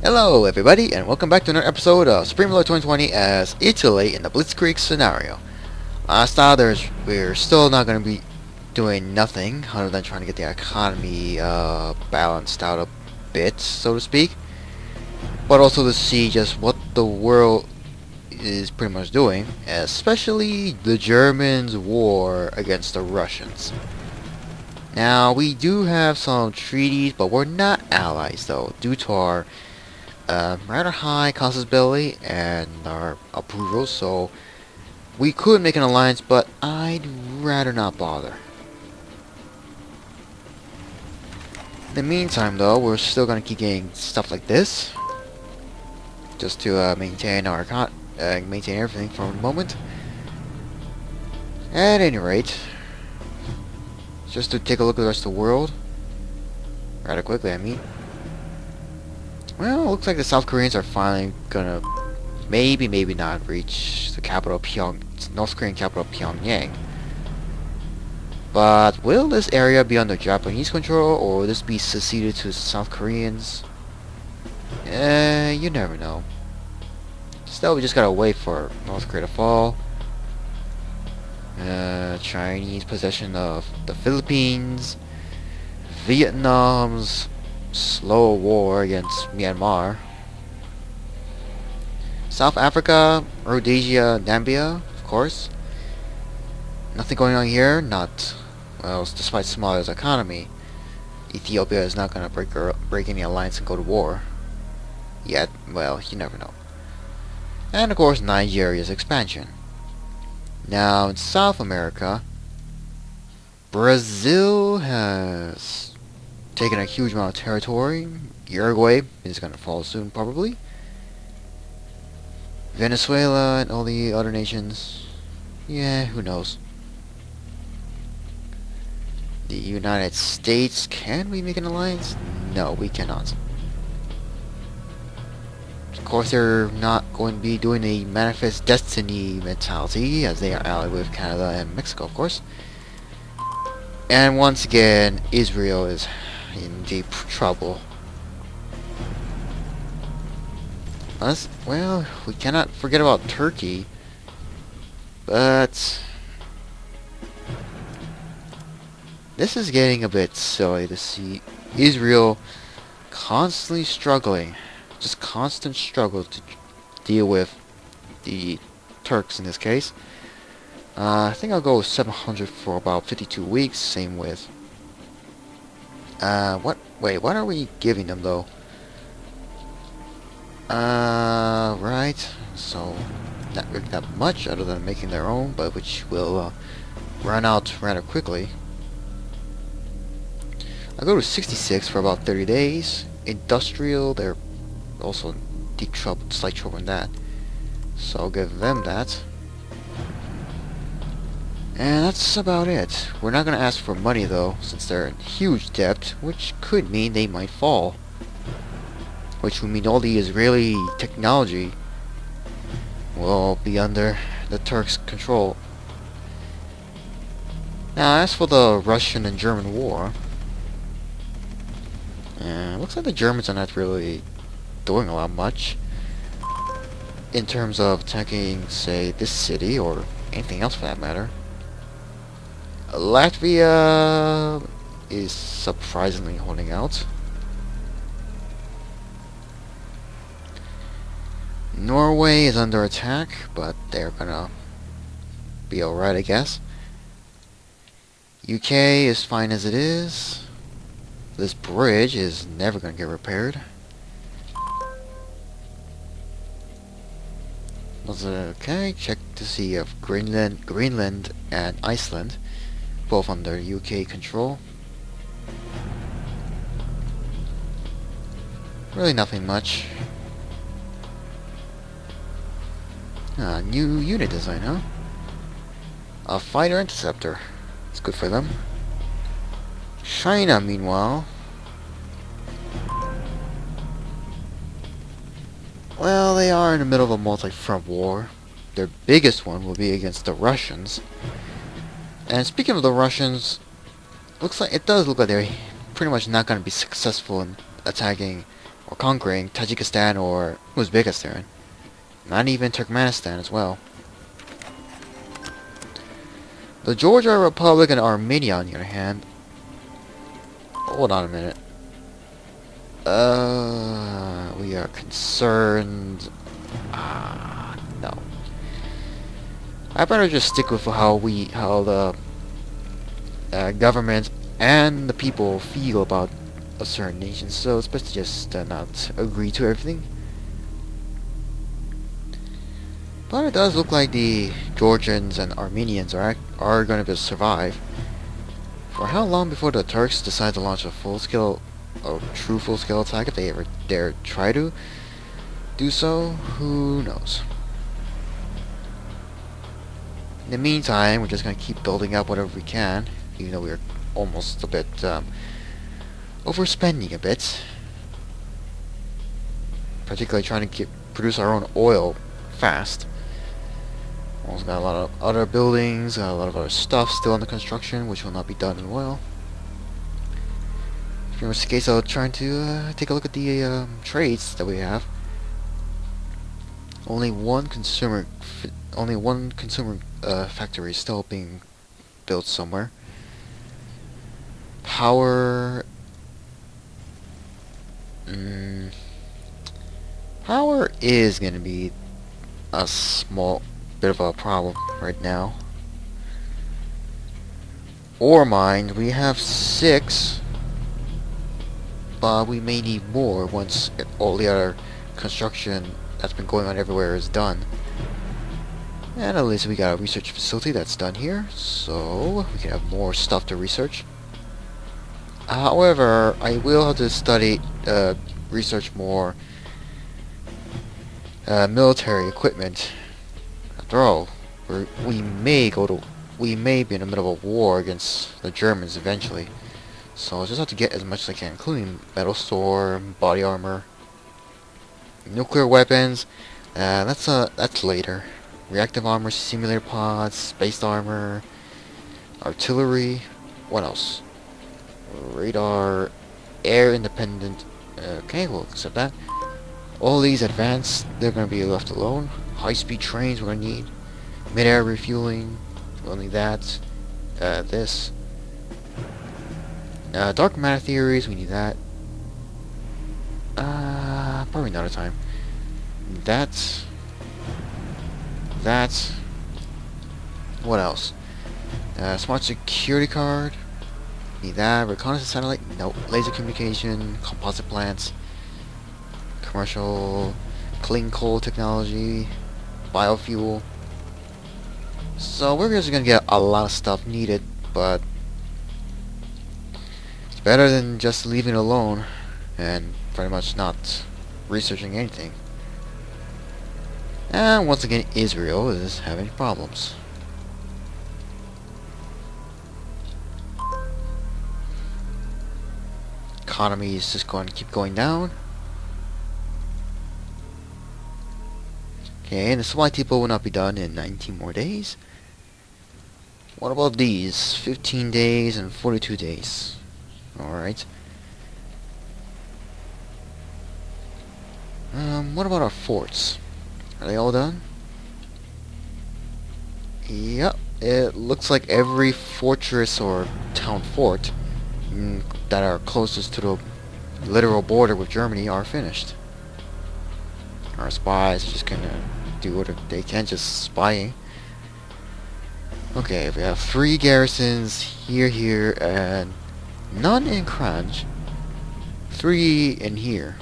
Hello everybody, and welcome back to another episode of Supreme Lord 2020 as Italy in the Blitzkrieg Scenario. Last time we're still not going to be doing nothing other than trying to get the economy balanced out a bit, so to speak. But also to see just what the world is pretty much doing, especially the Germans' war against the Russians. Now, we do have some treaties, but we're not allies though, due to our rather high consensus and our approval, so we could make an alliance, but I'd rather not bother. In the meantime, though, we're still gonna keep getting stuff like this, just to maintain our maintain everything for the moment. At any rate, just to take a look at the rest of the world, rather quickly, I mean. Well, it looks like the South Koreans are finally gonna maybe not reach the capital North Korean capital Pyongyang. But will this area be under Japanese control, or will this be seceded to the South Koreans? You never know. Still, we just gotta wait for North Korea to fall. Chinese possession of the Philippines. Vietnam's slow war against Myanmar. South Africa, Rhodesia, Namibia, of course. Nothing going on here, well, despite Somalia's economy. Ethiopia is not going to break any alliance and go to war. Yet, well, you never know. And of course, Nigeria's expansion. Now, in South America, Brazil has taken a huge amount of territory. Uruguay is going to fall soon, probably. Venezuela and all the other nations, yeah, who knows. The United States, can we make an alliance? No, we cannot. Of course, they're not going to be doing the Manifest Destiny mentality, as they are allied with Canada and Mexico, of course. And once again, Israel is in deep trouble. Well, we cannot forget about Turkey, but this is getting a bit silly to see Israel constantly struggling, just constant struggle to deal with the Turks in this case. I think I'll go with 700 for about 52 weeks, same with what are we giving them though? Right, so not really that much other than making their own, but which will run out rather quickly. I'll go to 66 for about 30 days. Industrial, they're also in deep trouble, slight trouble in that. So I'll give them that. And that's about it. We're not going to ask for money though, since they're in huge debt, which could mean they might fall. Which would mean all the Israeli technology will be under the Turks' control. Now, as for the Russian and German war, looks like the Germans are not really doing a lot much in terms of attacking, say, this city or anything else for that matter. Latvia is surprisingly holding out. Norway is under attack, but they're gonna be alright, I guess. UK is fine as it is. This bridge is never gonna get repaired. Okay, check to see if Greenland and Iceland both under UK control. Really nothing much. New unit design, huh? A fighter interceptor. It's good for them. China, meanwhile, well, they are in the middle of a multi-front war. Their biggest one will be against the Russians. And speaking of the Russians, it does look like they're pretty much not going to be successful in attacking or conquering Tajikistan or Uzbekistan. Not even Turkmenistan as well. The Georgia Republic and Armenia, on the other hand... Hold on a minute. We are concerned... no. I better just stick with how the government and the people feel about a certain nation. So it's best to just not agree to everything. But it does look like the Georgians and Armenians are going to survive. For how long before the Turks decide to launch a true full-scale attack, if they ever dare try to do so, who knows. In the meantime, we're just going to keep building up whatever we can, even though we're almost a bit overspending a bit. Particularly trying to produce our own oil fast. Also got a lot of other buildings, got a lot of other stuff still under construction, which will not be done in oil. In which case, I'll try to take a look at the trades that we have. Only one consumer factory is still being built somewhere. Power. Power is going to be a small bit of a problem right now. Ore mine, we have 6, but we may need more once all the other construction that's been going on everywhere is done. And at least we got a research facility that's done here, so we can have more stuff to research. However, I will have to research more military equipment. After all, we may be in the middle of a war against the Germans eventually. So I'll just have to get as much as I can, including metal storm, body armor, nuclear weapons. That's later. Reactive armor, simulator pods, space armor, artillery. What else? Radar, air independent. Okay, we'll accept that. All these advanced, they're going to be left alone. High-speed trains we're going to need. Mid-air refueling, we'll need that. This. Dark matter theories, we need that. Probably another time. That. What else? Smart security card. Need that. Reconnaissance satellite. No. Laser communication. Composite plants. Commercial. Clean coal technology. Biofuel. So we're just gonna get a lot of stuff needed, but it's better than just leaving it alone and pretty much not researching anything. And once again, Israel is having problems. Economy is just going to keep going down. Okay, and the supply depot will not be done in 19 more days. What about these? 15 days and 42 days. Alright. What about our forts? Are they all done? Yep. It looks like every fortress or town fort that are closest to the literal border with Germany are finished. Our spies are just gonna do what they can, just spying. Okay, we have 3 garrisons here, and none in Kranj. 3 in here.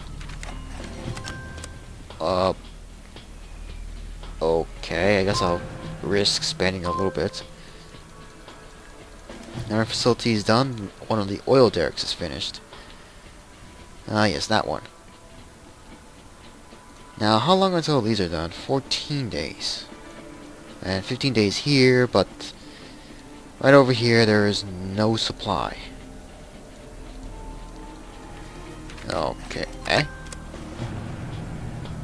Okay, I guess I'll risk spending a little bit. Our facility is done. One of the oil derricks is finished. Ah, yes, that one. Now, how long until these are done? 14 days. And 15 days here, but right over here there is no supply. Okay.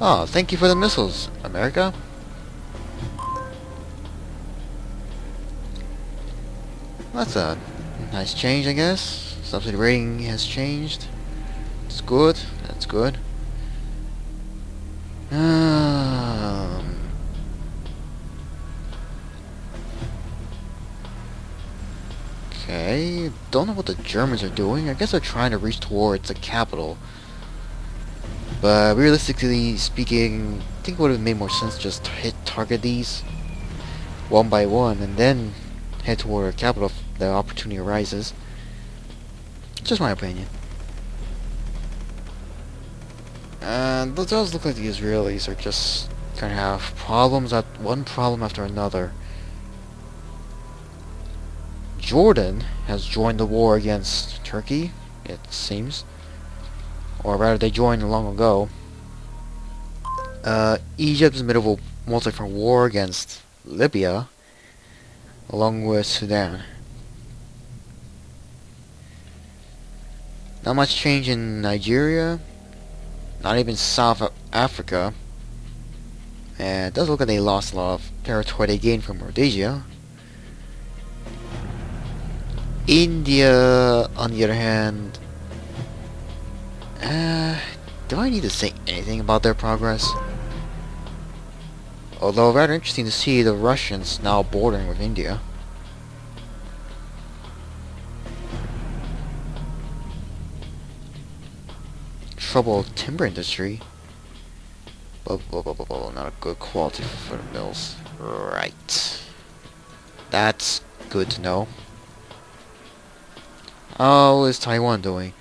Oh, thank you for the missiles, America. That's a nice change, I guess. Subsidy rating has changed. It's good. That's good. Um, okay, don't know what the Germans are doing. I guess they're trying to reach towards the capital. But realistically speaking, I think it would have made more sense just to target these one by one and then head toward the capital if the opportunity arises. Just my opinion. And it does look like the Israelis are just gonna have problems at one problem after another. Jordan has joined the war against Turkey, it seems. Or rather, they joined long ago. Egypt is in the middle of a multi-front war against Libya, along with Sudan. Not much change in Nigeria, not even South Africa. And it does look like they lost a lot of territory they gained from Rhodesia. India, on the other hand, do I need to say anything about their progress? Although rather interesting to see the Russians now bordering with India. Troubled timber industry. Not a good quality for the mills. Right. That's good to know. How is Taiwan doing?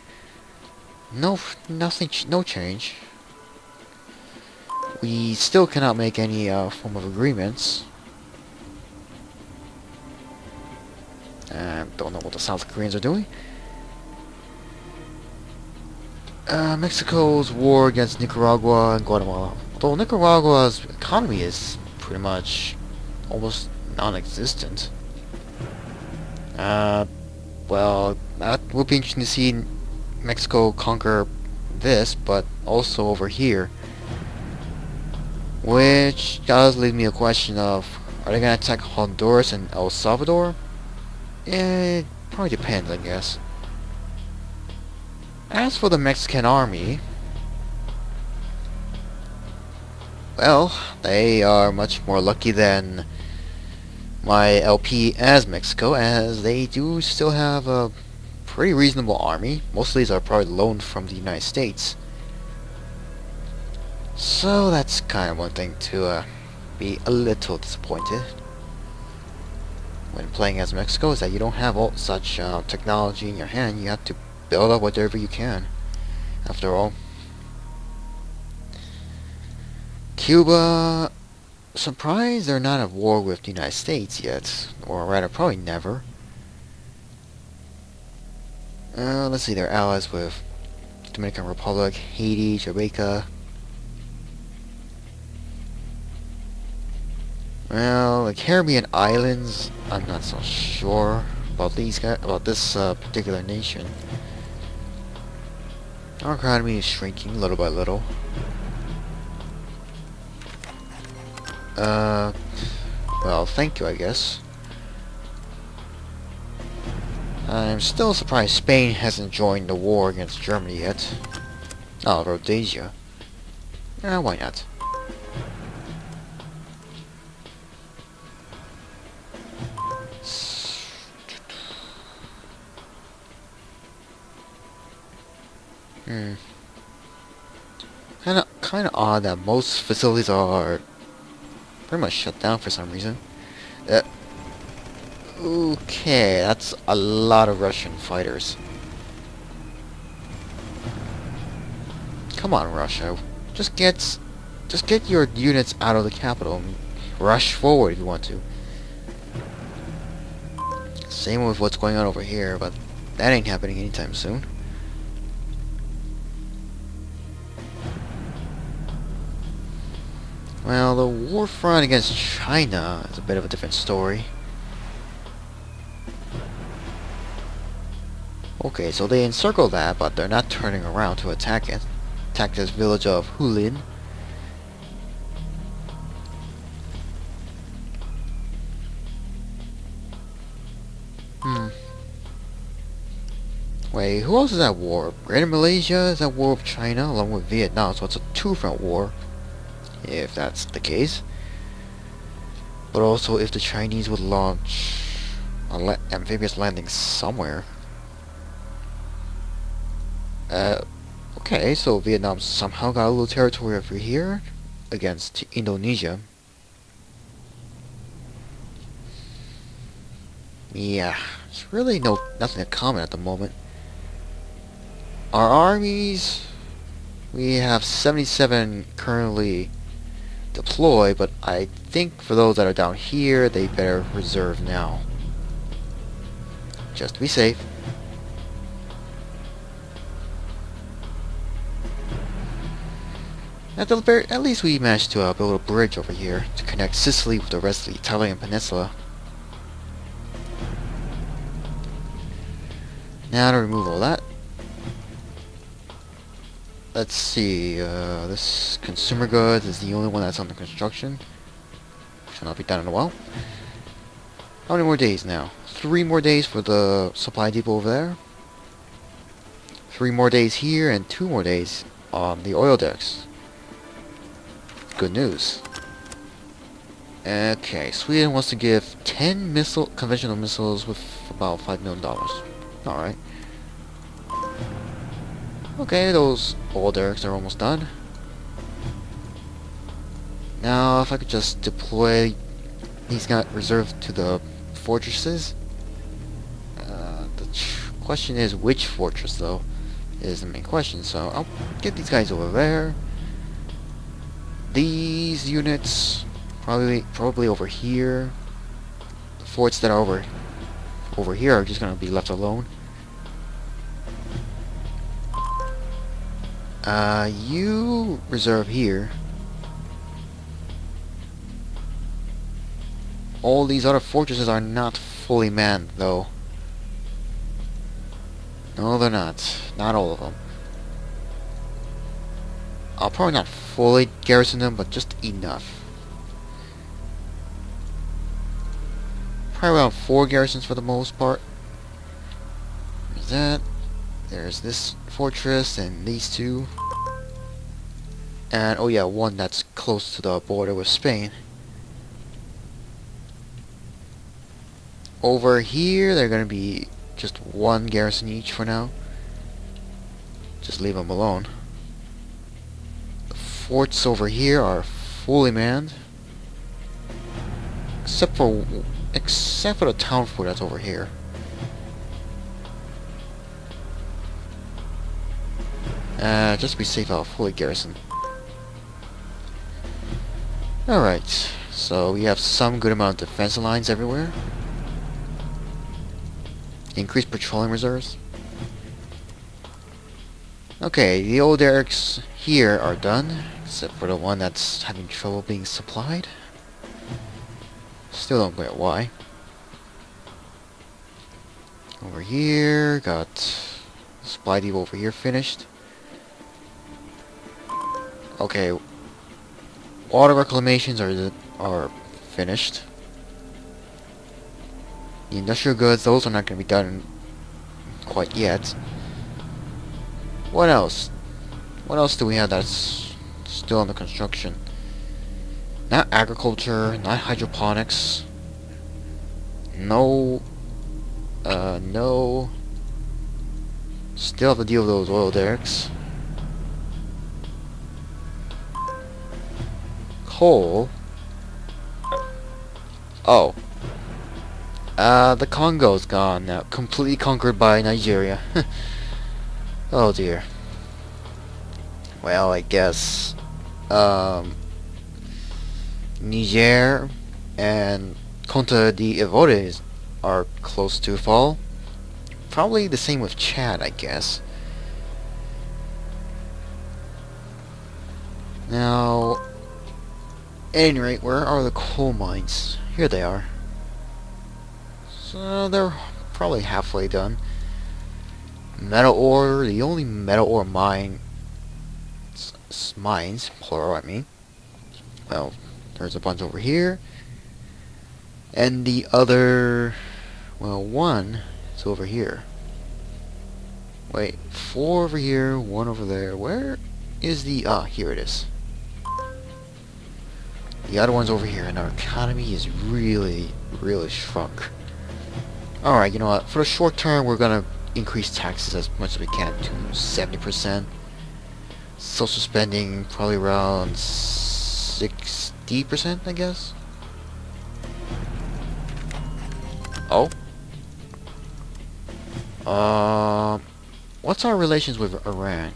No, nothing, no change. We still cannot make any form of agreements. Don't know what the South Koreans are doing. Mexico's war against Nicaragua and Guatemala. Although Nicaragua's economy is pretty much almost non-existent. Well, that would be interesting to see Mexico conquer this, but also over here. Which does leave me a question of, are they going to attack Honduras and El Salvador? It probably depends, I guess. As for the Mexican army, well, they are much more lucky than my LP as Mexico, as they do still have a pretty reasonable army. Most of these are probably loaned from the United States. So that's kind of one thing to be a little disappointed when playing as Mexico, is that you don't have all such technology in your hand. You have to build up whatever you can, after all. Cuba, surprised they're not at war with the United States yet, or rather probably never. Let's see, they're allies with Dominican Republic, Haiti, Jamaica. Well, the Caribbean islands, I'm not so sure about these guys, about this particular nation. Our economy is shrinking little by little. Well, thank you, I guess. I'm still surprised Spain hasn't joined the war against Germany yet. Oh, Rhodesia. Why not? Kinda odd that most facilities are pretty much shut down for some reason. Okay, that's a lot of Russian fighters. Come on, Russia. Just get your units out of the capital and rush forward if you want to. Same with what's going on over here, but that ain't happening anytime soon. Well, the war front against China is a bit of a different story. Okay, so they encircle that, but they're not turning around to attack it. Attack this village of Hulin. Wait, who else is at war? Greater Malaysia is at war with China, along with Vietnam, so it's a two-front war. if that's the case. But also if the Chinese would launch amphibious landing somewhere. Okay, so Vietnam somehow got a little territory over here against Indonesia. Yeah, it's really nothing in common at the moment. Our armies, we have 77 currently deployed, but I think for those that are down here, they better reserve now. Just to be safe. At least we managed to build a bridge over here to connect Sicily with the rest of the Italian peninsula. Now to remove all that. Let's see, this consumer goods is the only one that's under construction. Shall not be done in a while. How many more days now? 3 more days for the supply depot over there. 3 more days here and 2 more days on the oil decks. Good news. Okay, Sweden wants to give 10 conventional missiles with about $5 million. Alright. Okay, those oil derricks are almost done. Now, if I could just deploy these guys reserved to the fortresses. The question is which fortress, though, is the main question. So I'll get these guys over there. These units probably over here. The forts that are over here are just gonna be left alone. You reserve here. All these other fortresses are not fully manned, though. No, they're not. Not all of them. I'll probably not fully garrison them, but just enough. Probably around 4 garrisons for the most part. There's that. There's this fortress and these 2. And, oh yeah, one that's close to the border with Spain. Over here, they're gonna be just 1 garrison each for now. Just leave them alone. The forts over here are fully manned. Except for the town fort that's over here. Just to be safe, I'll fully garrison. Alright, so we have some good amount of defense lines everywhere. Increased petroleum reserves. Okay, the old derricks here are done, except for the one that's having trouble being supplied. Still don't get why. Over here, got supply depot over here finished. Okay, water reclamations are finished. The industrial goods, those are not going to be done quite yet. What else? What else do we have that's still under construction? Not agriculture, not hydroponics. No. No. Still have to deal with those oil derricks. Coal. Oh. The Congo's gone now. Completely conquered by Nigeria. Oh dear. Well, I guess Niger and Conta d'Ivoire are close to fall. Probably the same with Chad, I guess. Now, at any rate, where are the coal mines? Here they are. So they're probably halfway done. Metal ore, the only metal ore mines, plural I mean. Well, there's a bunch over here. And the other, well, one is over here. Wait, 4 over here, 1 over there. Where is the, here it is. The other one's over here, and our economy is really, really shrunk. Alright, you know what? For the short term, we're gonna increase taxes as much as we can to 70%. Social spending, probably around 60%, I guess? Oh? What's our relations with Iran?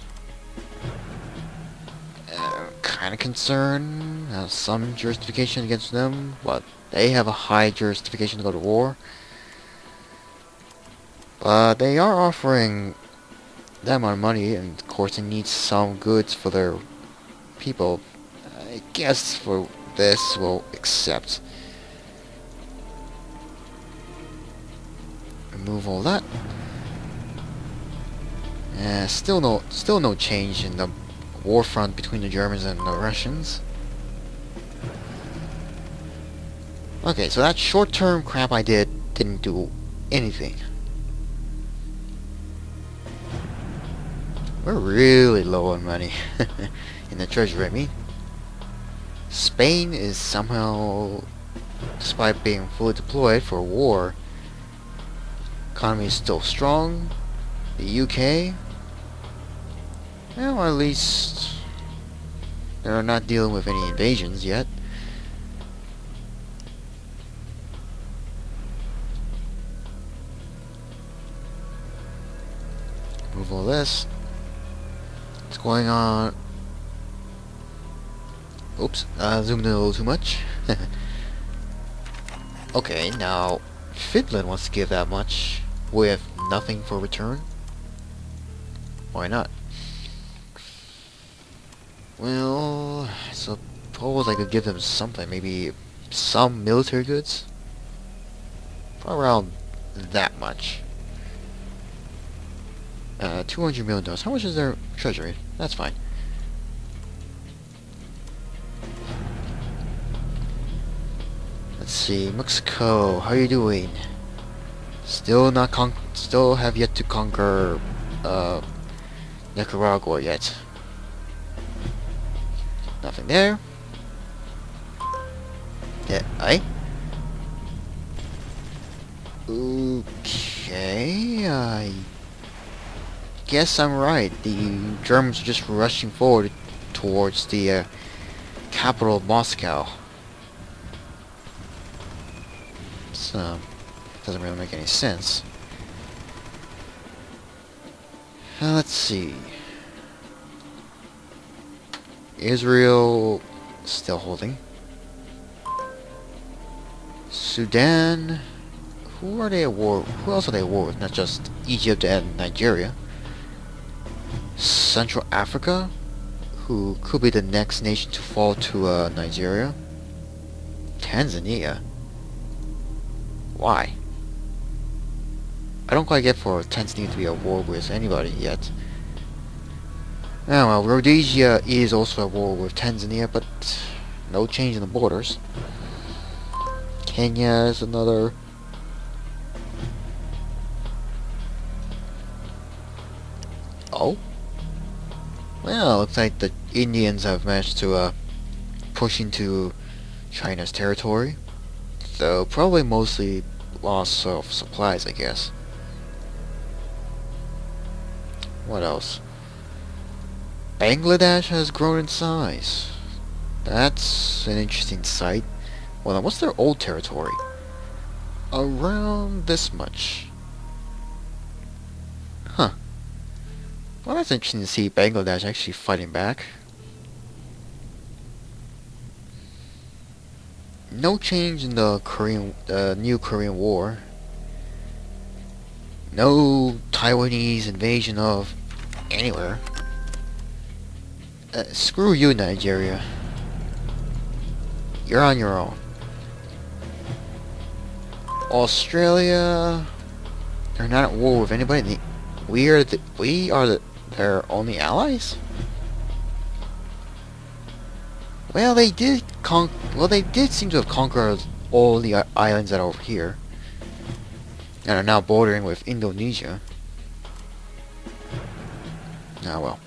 Kind of concerned. Some justification against them, but they have a high justification to go to war. But they are offering that amount of money, and of course they need some goods for their people. I guess for this we'll accept. Remove all that. Still no change in the war front between the Germans and the Russians. Okay, so that short-term crap I didn't do anything. We're really low on money in the treasury, I mean. Spain is somehow, despite being fully deployed for war, economy is still strong. The UK, well, at least they're not dealing with any invasions yet. Move all this. What's going on? Oops, zoomed in a little too much. Okay, now Finland wants to give that much with nothing for return. Why not? Well, I suppose I could give them something, maybe some military goods? Probably around that much. $200 million. How much is their treasury? That's fine. Let's see, Mexico, how are you doing? Still have yet to conquer Nicaragua yet. Nothing there. Yeah, aye. Okay, I guess I'm right. The Germans are just rushing forward towards the capital of Moscow. So, doesn't really make any sense. Let's see. Israel still holding. Sudan. Who are they at war? Who else are they at war with? Not just Egypt and Nigeria. Central Africa, who could be the next nation to fall to Nigeria. Tanzania. Why? I don't quite get for Tanzania to be at war with anybody yet. Oh well, Rhodesia is also at war with Tanzania, but no change in the borders. Kenya is another. Oh? Well, looks like the Indians have managed to push into China's territory. So probably mostly loss of supplies, I guess. What else? Bangladesh has grown in size. That's an interesting sight. Well, then what's their old territory? Around this much. Huh. Well, that's interesting to see Bangladesh actually fighting back. No change in the new Korean War. No Taiwanese invasion of anywhere. Screw you, Nigeria. You're on your own. Australia, they're not at war with anybody. We are their only allies. Well, they did seem to have conquered all the islands that are over here, and are now bordering with Indonesia. Ah well.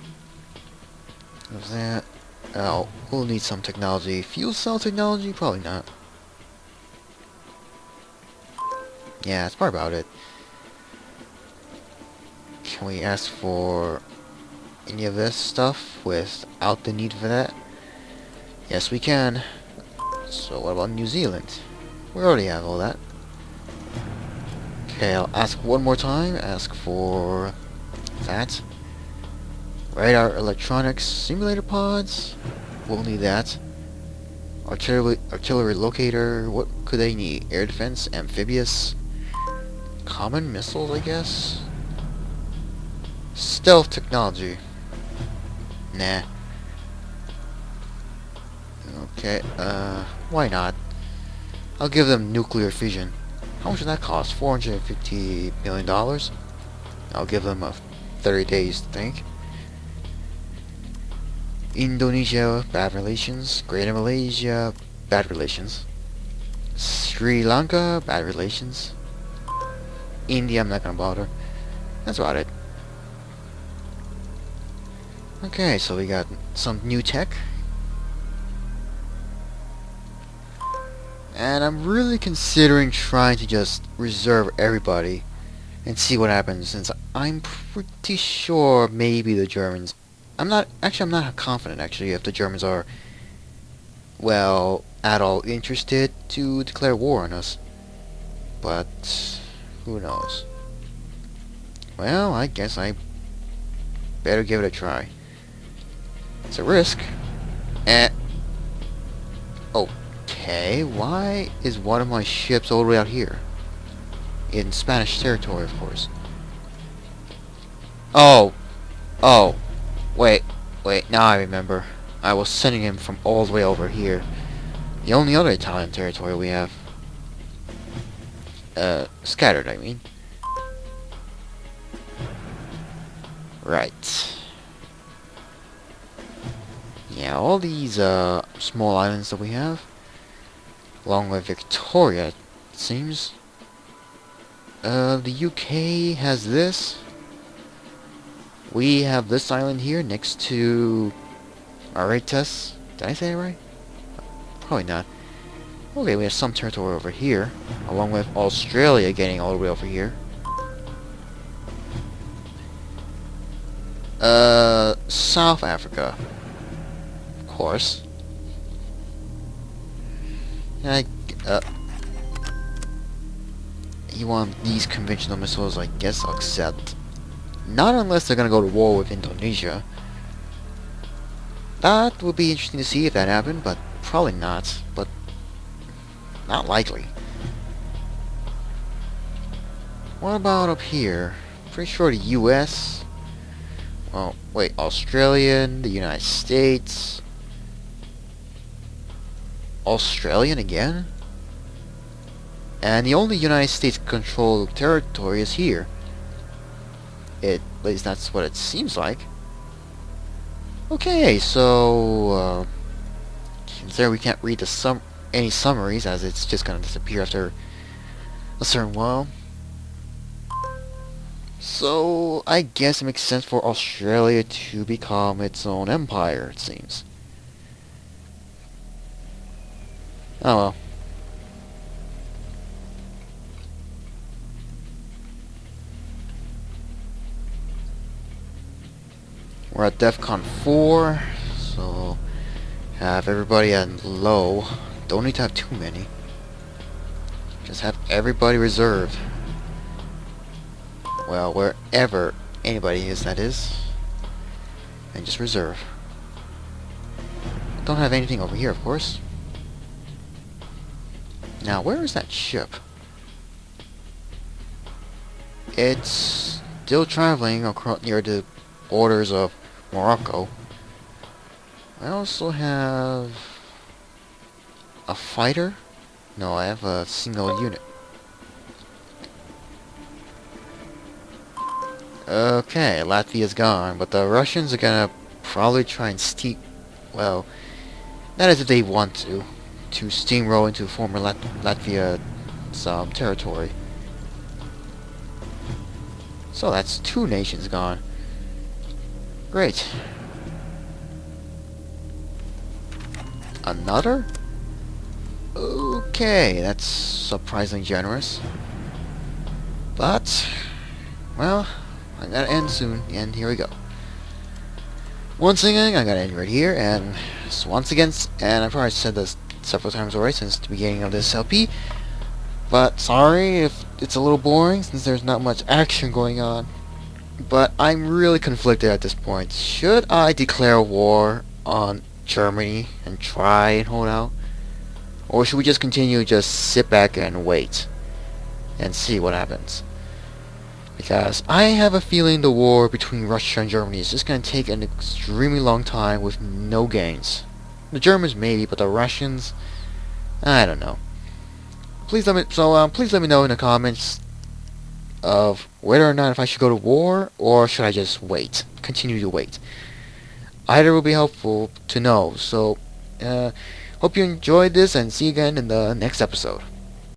There's that. Oh, we'll need some technology. Fuel cell technology? Probably not. Yeah, that's probably about it. Can we ask for any of this stuff without the need for that? Yes, we can. So what about New Zealand? We already have all that. Okay, I'll ask one more time. Ask for that. Radar electronics simulator pods. We'll need that. Artillery locator. What could they need? Air defense, amphibious, common missiles, I guess. Stealth technology. Nah. Okay. Why not? I'll give them nuclear fission. How much does that cost? $450 million. I'll give them 30 days to think. Indonesia, bad relations. Greater Malaysia, bad relations. Sri Lanka, bad relations. India, I'm not gonna bother. That's about it. Okay, so we got some new tech. And I'm really considering trying to just reserve everybody and see what happens, since I'm pretty sure maybe the Germans... I'm not confident, actually, if the Germans are, well, at all interested to declare war on us. But, who knows? Well, I guess I better give it a try. It's a risk. Okay, why is one of my ships all the way out here? In Spanish territory, of course. Oh, wait, now I remember. I was sending him from all the way over here. The only other Italian territory we have. Scattered, I mean. Right. Yeah, all these, small islands that we have, along with Victoria, it seems. The UK has this. We have this island here next to Mauritius. Did I say it right? Probably not. Okay, we have some territory over here, along with Australia getting all the way over here. South Africa. Of course. You want these conventional missiles, I guess I'll accept. Not unless they're gonna go to war with Indonesia. That would be interesting to see if that happened, but probably not. But not likely. What about up here? Pretty sure the US. Well, wait, Australian, the United States. Australian again? And the only United States controlled territory is here. At least that's what it seems like. Okay, so since there we can't read any summaries, as it's just gonna disappear after a certain while. So I guess it makes sense for Australia to become its own empire, it seems. Oh well. We're at DEFCON 4, so have everybody at low. Don't need to have too many. Just have everybody reserved. Well, wherever anybody is, that is. And just reserve. Don't have anything over here, of course. Now, where is that ship? It's still traveling across near the borders of Morocco. I also have a fighter. No, I have a single unit. Okay, Latvia's gone, but the Russians are gonna probably try and well, that is if they want to steamroll into former Latvia's territory. So that's 2 nations gone. Great. Another? Okay, that's surprisingly generous. But, well, I gotta end soon, and here we go. Once again, I gotta end right here, and once again, and I've already said this several times already since the beginning of this LP, but sorry if it's a little boring since there's not much action going on. But I'm really conflicted at this point. Should I declare war on Germany and try and hold out? Or should we just continue to just sit back and wait and see what happens? Because I have a feeling the war between Russia and Germany is just going to take an extremely long time with no gains. The Germans maybe, but the Russians, I don't know. Please let me know in the comments of whether or not if I should go to war or should I just wait, continue to wait. Either will be helpful to know. So, hope you enjoyed this and see you again in the next episode.